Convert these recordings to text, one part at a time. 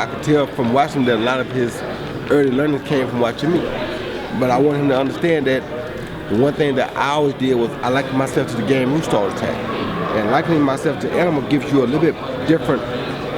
I could tell from watching that a lot of his early learning came from watching me. But I want him to understand that the one thing that I always did was I likened myself to the game rooster all the time. And likening myself to animal gives you a little bit different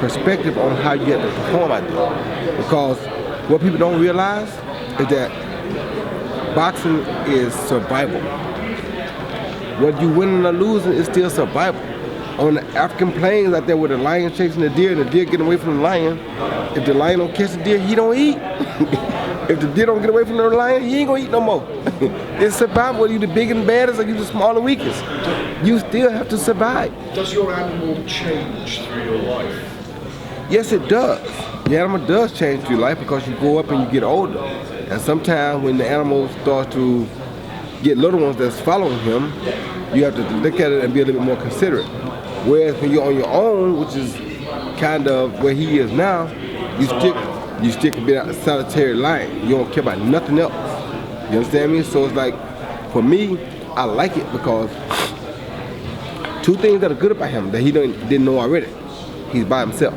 perspective on how you get to perform out there. Because what people don't realize is that boxing is survival. Whether you winning or losing, it's still survival. On the African plains out there with the lion chasing the deer and the deer getting away from the lion, if the lion don't catch the deer, he don't eat. If the deer don't get away from the lion, he ain't gonna eat no more. It's survival, whether you the big and baddest or you the small and weakest. You still have to survive. Does your animal change through your life? Yes, it does. The animal does change through life because you grow up and you get older. And sometimes when the animal starts to get little ones that's following him, you have to look at it and be a little bit more considerate. Whereas when you're on your own, which is kind of where he is now, you stick being out the solitary lion. You don't care about nothing else. You understand me? So it's like, for me, I like it because two things that are good about him that he didn't know already. He's by himself.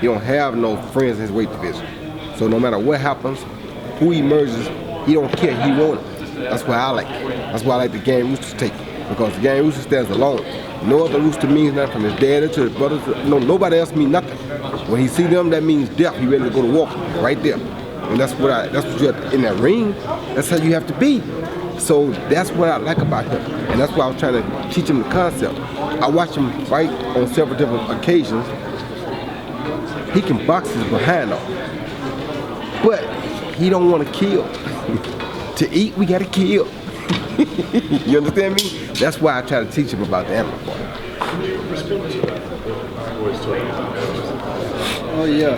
He don't have no friends in his weight division. So no matter what happens, who emerges, he don't care, he wants it. That's why I like it. That's why I like the game rooster take it. Because the game rooster stands alone. No other rooster means nothing from his daddy to his brothers. Nobody else means nothing. When he see them, that means death. He ready to go to war right there. And that's what you have to, in that ring, that's how you have to be. So that's what I like about him. And that's why I was trying to teach him the concept. I watched him fight on several different occasions. He can box his behind off. But he don't want to kill. To eat, we gotta kill. You understand me? That's why I try to teach him about the animal part. Oh yeah.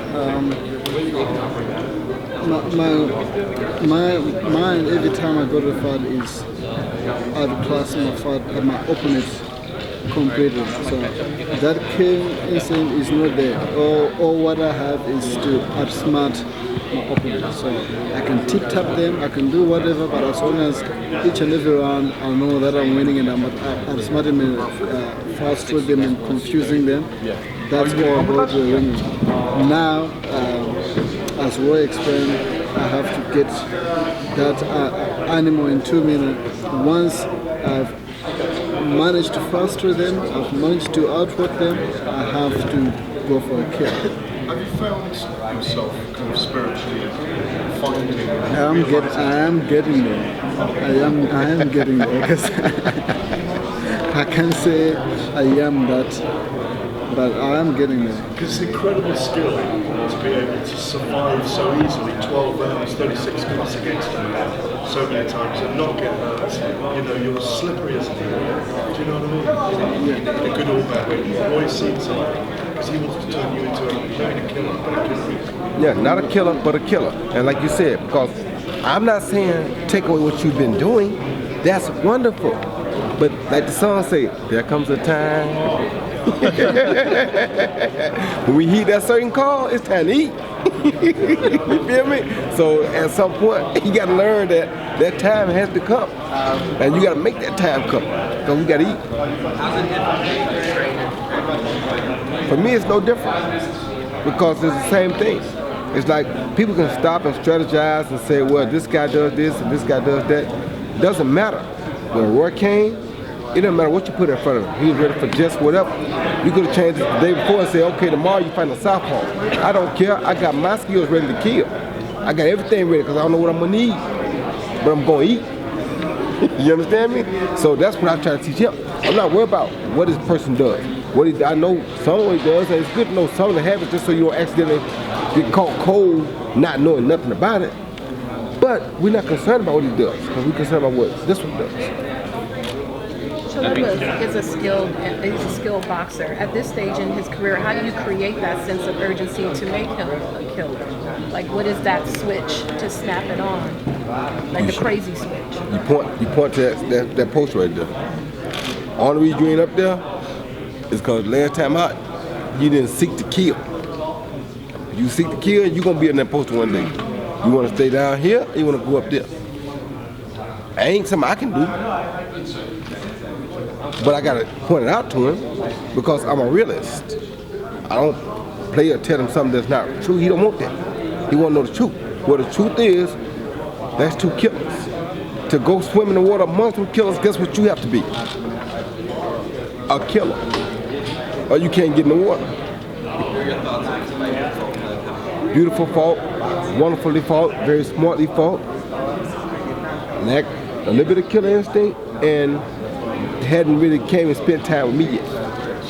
My mind every time I go to the fight is outclass my fight and my opponent completely. So that killing instinct is not there. All what I have is to outsmart my opponent. So I can tip-tap them, I can do whatever, but as long as each and every round I know that I'm winning and I'm outsmarting them, frustrating them and confusing them, that's all about the ring. Now, as Roy explained, I have to get that animal in 2 minutes. Once I've managed to frustrate them, I've managed to outwork them, I have to go for a kill. Have you found yourself kind of spiritually finding? I am getting there. I am getting there. Because I can't say I am that, but I am getting there. Because it's incredible skill to be able to survive so easily 12 rounds, 36 plus against him so many times and not get hurt. You know, you're slippery as a deer. Do you know what I mean? In a good or bad way. Roy seems like. Because he wants to turn you into a killer, but a killer. Yeah, not a killer, but a killer. And like you said, because I'm not saying take away what you've been doing. That's wonderful. But like the song say, there comes a time. When we hear that certain call, it's time to eat. You feel me? So at some point, you got to learn that time has to come. And you got to make that time come. Because we got to eat. For me, it's no different because it's the same thing. It's like people can stop and strategize and say, well, this guy does this and this guy does that. It doesn't matter. When Roy came, it doesn't matter what you put in front of him. He was ready for just whatever. You could have changed it the day before and say, okay, tomorrow you find a southpaw. I don't care. I got my skills ready to kill. I got everything ready because I don't know what I'm going to need, but I'm going to eat. You understand me? So that's what I try to teach him. I'm not worried about what this person does. I know some of what he does, and it's good to know some of the habits just so you don't accidentally get caught cold not knowing nothing about it. But we're not concerned about what he does, because we're concerned about what this one does. Chilemba is a skilled boxer. At this stage in his career, how do you create that sense of urgency to make him a killer? Like, what is that switch to snap it on? Like the crazy switch. You point to that post right there. Only reason you ain't up there is because last time out, you didn't seek to kill. If you seek to kill, you're going to be in that post one day. You want to stay down here, or you want to go up there? Ain't something I can do. But I got to point it out to him because I'm a realist. I don't play or tell him something that's not true. He don't want that. He want to know the truth. Well, the truth is, that's 2 killers. To go swim in the water amongst 2 killers, guess what you have to be? A killer. Or you can't get in the water. Beautiful fought, wonderfully fought, very smartly fought. Lacked a little bit of killer instinct and hadn't really came and spent time with me yet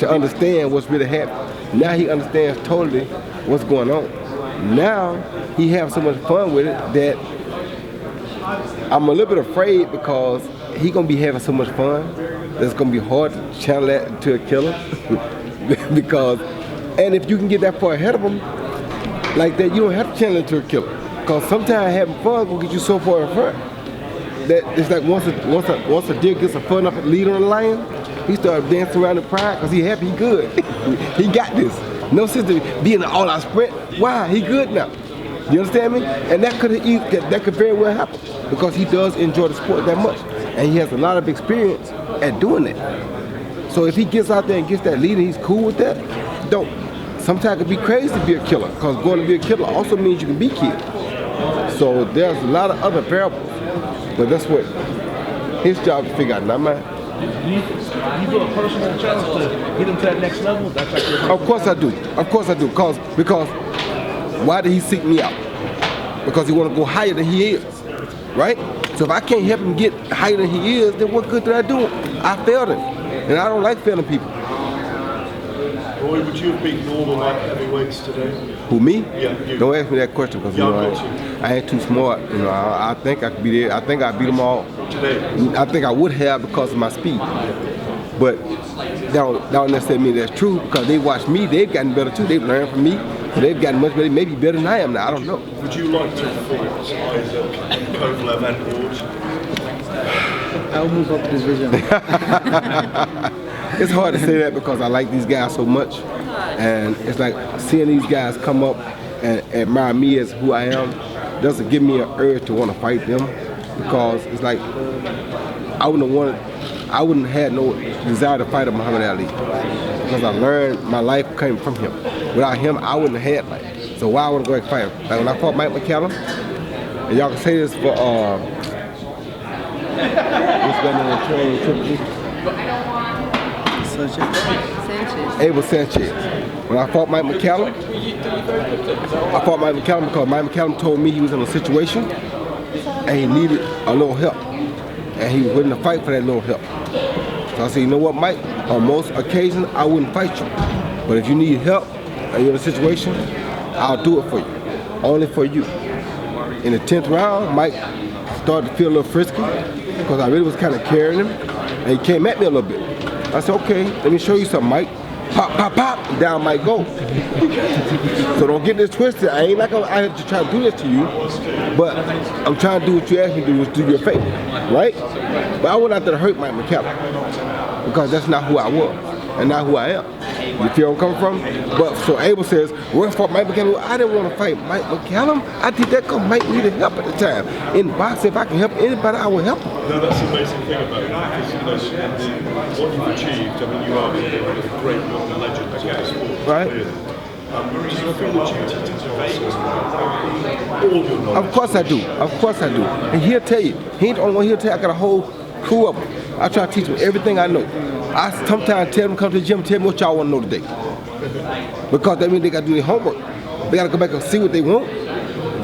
to understand what's really happening. Now he understands totally what's going on. Now he has so much fun with it that I'm a little bit afraid because he gonna be having so much fun that it's gonna be hard to channel that into a killer. Because, and if you can get that far ahead of him, like that, you don't have to channel it into a killer. Because sometimes having fun will get you so far in front that it's like once a deer gets a fun up lead on the lion, he starts dancing around the pride because he happy, he good. He got this. No sense to be in an all-out sprint. Why? He good now. You understand me? And that could very well happen because he does enjoy the sport that much, and he has a lot of experience at doing that. So if he gets out there and gets that lead and he's cool with that, don't. Sometimes it can be crazy to be a killer because going to be a killer also means you can be killed. So there's a lot of other variables, but that's what his job to figure out, not mine. You do a personal challenge to get him to that next level? That's like your Of course I do. Of course I do. Because why did he seek me out? Because he want to go higher than he is, right? So if I can't help him get higher than he is, then what good did I do? I failed him, and I don't like failing people. Roy, would you have beaten all the light heavyweights today? Who, me? Yeah, you. Don't ask me that question because I ain't too smart. I think I could be there. I think I beat them all Today? I think I would have because of my speed. But that don't necessarily mean that's true because they watch me. They've gotten better too. They've learned from me. So they've gotten much better, maybe better than I am now. I don't know. Would you like to fight Isaac, Kovalev and George? I'll move up this division. It's hard to say that because I like these guys so much, and it's like seeing these guys come up and admire me as who I am doesn't give me an urge to want to fight them because it's like I wouldn't have had no desire to fight a Muhammad Ali because I learned my life came from him. Without him, I wouldn't have had life. So why I want to go and fight him? Like when I fought Mike McCallum, and y'all can say this for what's going on in training typically? Abel Sanchez. When I fought Mike McCallum, because Mike McCallum told me he was in a situation and he needed a little help. And he was willing to fight for that little help. So I said, you know what, Mike? On most occasions, I wouldn't fight you. But if you need help and you're in a situation, I'll do it for you. Only for you. In the 10th round, Mike started to feel a little frisky because I really was kind of carrying him. And he came at me a little bit. I said, okay, let me show you something, Mike. Pop, pop, pop, and down Mike go. So don't get this twisted. I ain't like I had to try to do this to you, but I'm trying to do what you asked me to do, is do your favor, right? But I went out there to hurt Mike McCallum because that's not who I was and not who I am. You feel where I'm coming from? But so Abel says, we're for Mike McCallum. I didn't want to fight Mike McCallum. I did that because Mike needed help at the time. In boxing, if I can help anybody, I will help him. No, that's the amazing thing about it, because what you've achieved, I mean, you are a great legend of the sport. Right. Do you feel the duty to pass all your knowledge? Of course I do. Of course I do. And he'll tell you. He ain't the only one. He'll tell you. I got a whole crew of them. I try to teach them everything I know. I sometimes tell them, come to the gym, tell me what y'all want to know today. Because that means they got to do their homework. They got to go back and see what they want.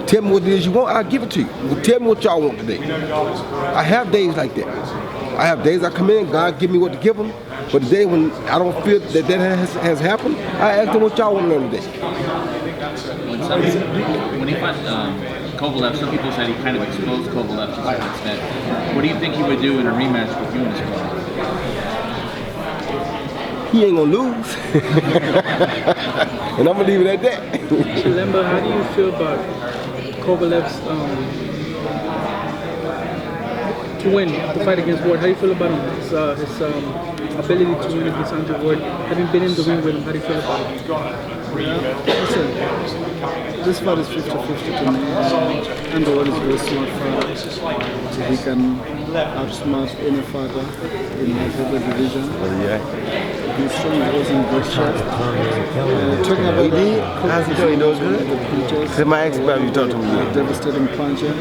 Tell me what it is you want, I'll give it to you. Tell me what y'all want today. I have days like that. I have days I come in, God give me what to give them. But the day when I don't feel that has happened, I ask them what y'all want to learn today. When he fought Kovalev, some people said he kind of exposed Kovalev to some extent. What do you think he would do in a rematch with you in his fight? He ain't gonna lose. And I'm gonna leave it at that. Chilemba, how do you feel about Kovalev's to win the fight against Ward? How do you feel about him? His ability to win against Andre Ward. Having been in the ring with him, how do you feel about it? Listen, this fight is 50-50 to me. Andre Ward is a very smart fighter. He can outsmart any fighter in my favorite division. Yeah. he's strong. He was in good shape. Talking about He did? How's he doing? He doing good? Punches, This my ex-brother you talked to me. devastating puncher.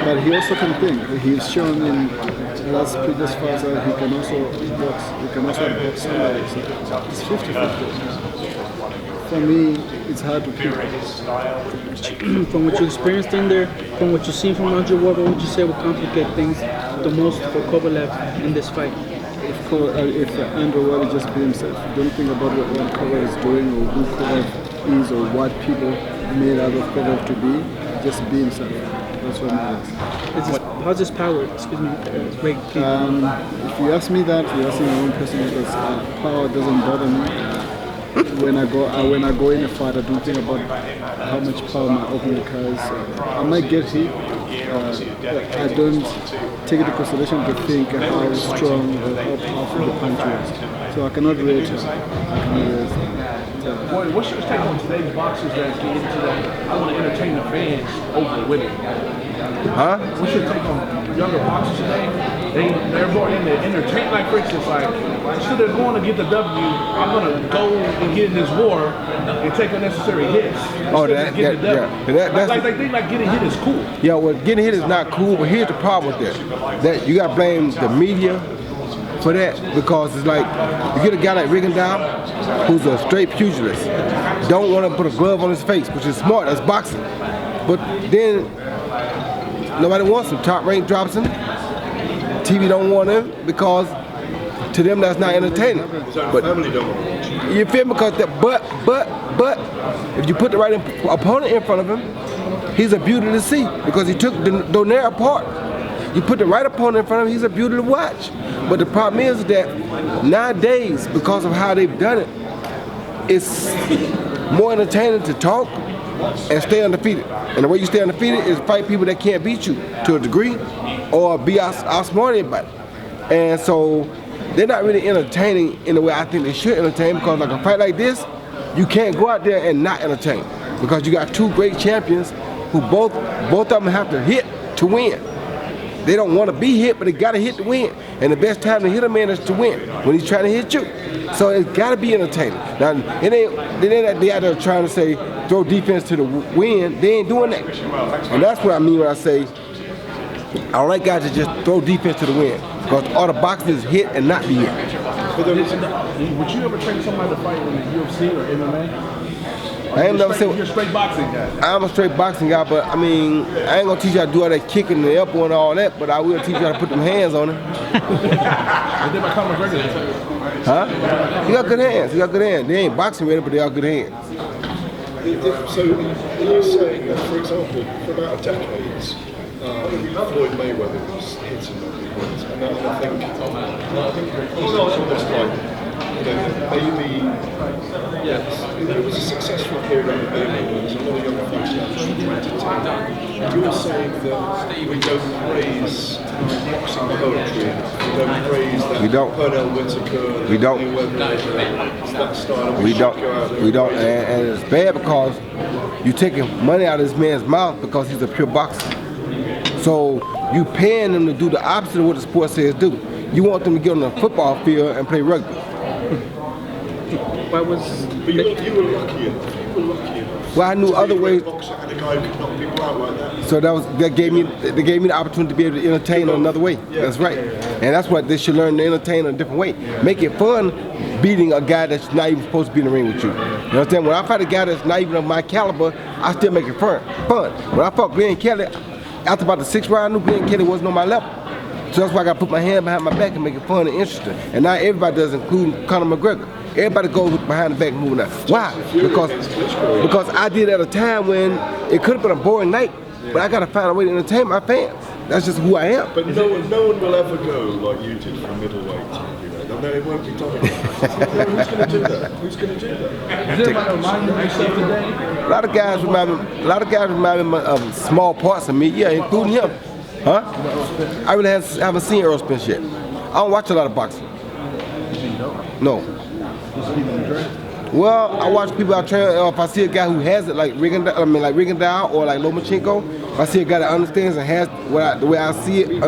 But he also can think. He's shown in the last previous fights that he can also box. He can also box somebody. So it's 50-50. For me, it's hard to pick. From what you experienced in there, from what you've seen from Andre Ward, what would you say would complicate things the most for Kovalev in this fight? If Andrew Ward just be himself, don't think about what Kovalev is doing or who Kovalev is or what people made out of Kovalev to be. Just be himself. That's what matters. How's his power? Excuse me, Ray. If you ask me that, you're asking your own person because power doesn't bother me. When I go in a fight, I don't think about how much power my opponent carries. I might get hit. I don't take into consideration to think how strong or how powerful the punch is. So I cannot rate it. Boy, what's your take on today's boxers that get into that? I want to entertain the fans over winning. Huh? What's your take on younger boxers today? They're more into entertain. Like for instance, like instead of going to get the W, I'm gonna go and get in this war and take unnecessary hits. Oh, that's like they think like getting hit is cool. Yeah, well, getting hit is not cool, but here's the problem with that. That you gotta blame the media for that, because it's like you get a guy like Rigondeaux, who's a straight pugilist, don't want to put a glove on his face, which is smart, that's boxing. But then nobody wants him. Top Rank drops him. TV don't want him because to them that's not entertaining. But Family don't want to watch it. you feel me? Because but if you put the right opponent in front of him, he's a beauty to see because he took Donaire apart. You put the right opponent in front of him, he's a beauty to watch. But the problem is that nowadays, because of how they've done it, it's more entertaining to talk and stay undefeated. And the way you stay undefeated is fight people that can't beat you to a degree or be outsmart everybody. And so they're not really entertaining in the way I think they should entertain, because like a fight like this, you can't go out there and not entertain, because you got two great champions who both of them have to hit to win. They don't want to be hit, but they got to hit to win. And the best time to hit a man is to win, when he's trying to hit you. So it's got to be entertaining. Now, it ain't that they out there trying to say throw defense to the win. They ain't doing that. And that's what I mean when I say I don't like guys that just throw defense to the win, because all the boxing is hit and not be hit. Would you ever train somebody to fight in the UFC or MMA? I ain't never said you're a straight boxing guy. I'm a straight boxing guy, but I mean, I ain't gonna teach you how to do all that kicking and the elbow and all that, but I will teach you how to put them hands on him. I did my Conor McGregor. Huh? He got good hands. He got good hands. They ain't boxing ready, but they got good hands. So, you're saying that, for example, for about a decade, Floyd Mayweather was hitting on the points, and I think it's almost like, maybe it was a successful period under Mayweather. There was a lot of young folks that were entertained. You're saying that we don't praise boxing poetry, we don't praise that Pernell Whitaker, We don't. Mayweather, that style. We don't, and it's bad because you're taking money out of this man's mouth because he's a pure boxer. So you paying them to do the opposite of what the sport says do. You want them to get on the football field and play rugby. Why was? But you were lucky enough. Well, I knew other ways. Boxer and a guy who could knock people out like that. So that gave me the opportunity to be able to entertain in another way. Yeah. That's right. And that's what they should learn, to entertain in a different way. Make it fun beating a guy that's not even supposed to be in the ring with you. You understand? When I fight a guy that's not even of my caliber, I still make it fun. When I fought Glenn Kelly, after about the 6th round, I knew Glenn Kelly wasn't on my level. So that's why I got to put my hand behind my back and make it fun and interesting. And now everybody does, including Conor McGregor. Everybody goes behind the back and moving out. Why? Because I did at a time when it could have been a boring night, but I got to find a way to entertain my fans. That's just who I am. But no one will ever go like you did from middleweight to heavyweight. No, it won't be done. Who's going to do that? Who's going to do that? Is everybody reminding yourself today? A lot of guys remind me of small parts of me, yeah, including him. Huh? I really haven't seen Earl Spence yet. I don't watch a lot of boxing. No. Well, I watch people I train. If I see a guy who has it, like Rigondeaux or like Lomachenko, if I see a guy that understands and has the way I see it,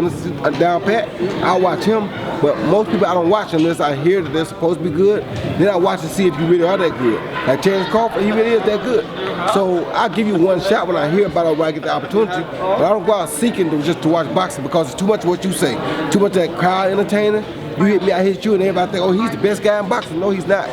down pat, I watch him. But most people I don't watch unless I hear that they're supposed to be good. Then I watch to see if you really are that good. Like Terence Crawford, he really is that good. So I give you one shot when I hear about it, when I get the opportunity. But I don't go out seeking to watch boxing because it's too much of what you say, too much of that crowd entertaining. You hit me, I hit you, and everybody think, oh, he's the best guy in boxing. No, he's not.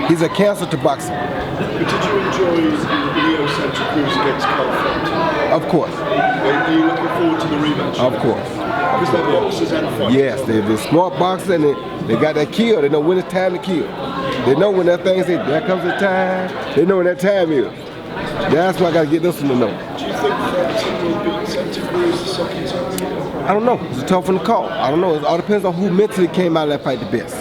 He's a cancer to boxing. But did you enjoy Leo Santa Cruz against Carl Frampton? Of course. Are you looking forward to the rematch? Of course. Because they're boxers and fighters. Yes, they're smart boxers and they got that kill. They know when it's time to kill. They know when that thing says, there comes the time. They know when that time is. That's why I got to get this one to know. Do you think Frampton will beat Santa Cruz the second time? I don't know. It's a tough one to call. I don't know. It all depends on who mentally came out of that fight the best.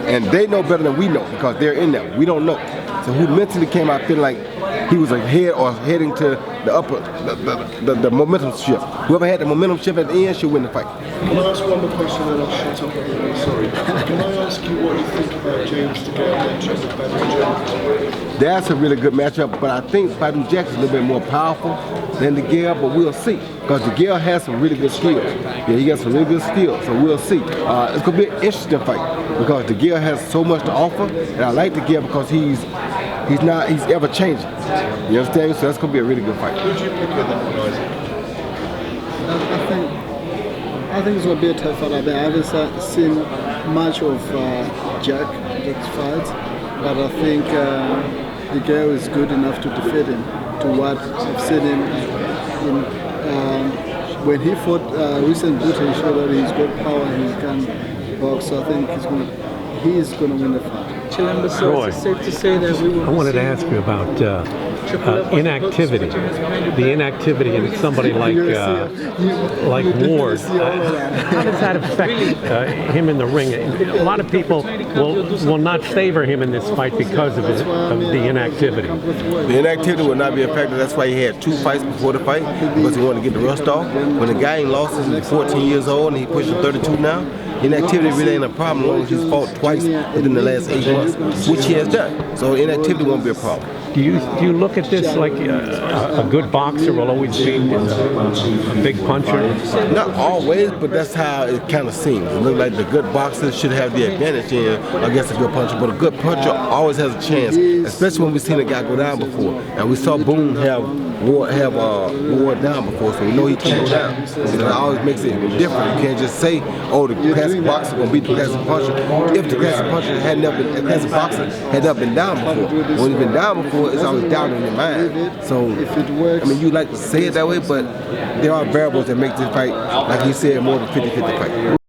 And they know better than we know because they're in there. We don't know. So who mentally came out feeling like he was ahead or heading to the upper, the momentum shift. Whoever had the momentum shift at the end should win the fight. Can I ask one more question and I'll shut up? I'm sorry. Can I ask you what you think about James DeGale matchup with Badou Jackson? That's a really good matchup, but I think Badou Jackson's a little bit more powerful than DeGale, but we'll see. Because DeGale has some really good skills. Yeah, he got some really good skills, so we'll see. It's going to be an interesting fight because DeGale has so much to offer, and I like DeGale because he's ever changing. You understand? So that's going to be a really good fight. Who do you pick in that one, Isaac? I think it's going to be a tough fight. I haven't seen much of Jack's fights, but I think DeGale is good enough to defeat him. To what I've seen him when he fought recent Butte, he showed that he's got power and he can box. So I think he is going to win the fight. Chilemba, so it's safe to say that we will. I wanted to ask you about inactivity. The inactivity in somebody like Ward. How does that affect him in the ring? A lot of people will not favor him in this fight because of the inactivity. The inactivity will not be affected. That's why he had 2 fights before the fight because he wanted to get the rust off. When the guy ain't lost since he's 14 years old and he pushing 32 now, inactivity really ain't a problem as long as he's fought twice within the last 8 months, which he has done. So inactivity won't be a problem. Do you look at this like a good boxer will always be a big puncher? Not always, but that's how it kind of seems. It looks like the good boxer should have the advantage against a good puncher, but a good puncher always has a chance, especially when we've seen a guy go down before. And we saw Boone have Ward down before, so we know he can go down. So that always makes it different. You can't just say, oh, the classic boxer going to beat the classic puncher. If the classic puncher had not been down before. When he's been down before, it's always down in your mind. So, I mean, you like to say it that way, but there are variables that make this fight, like you said, more of a 50-50 fight.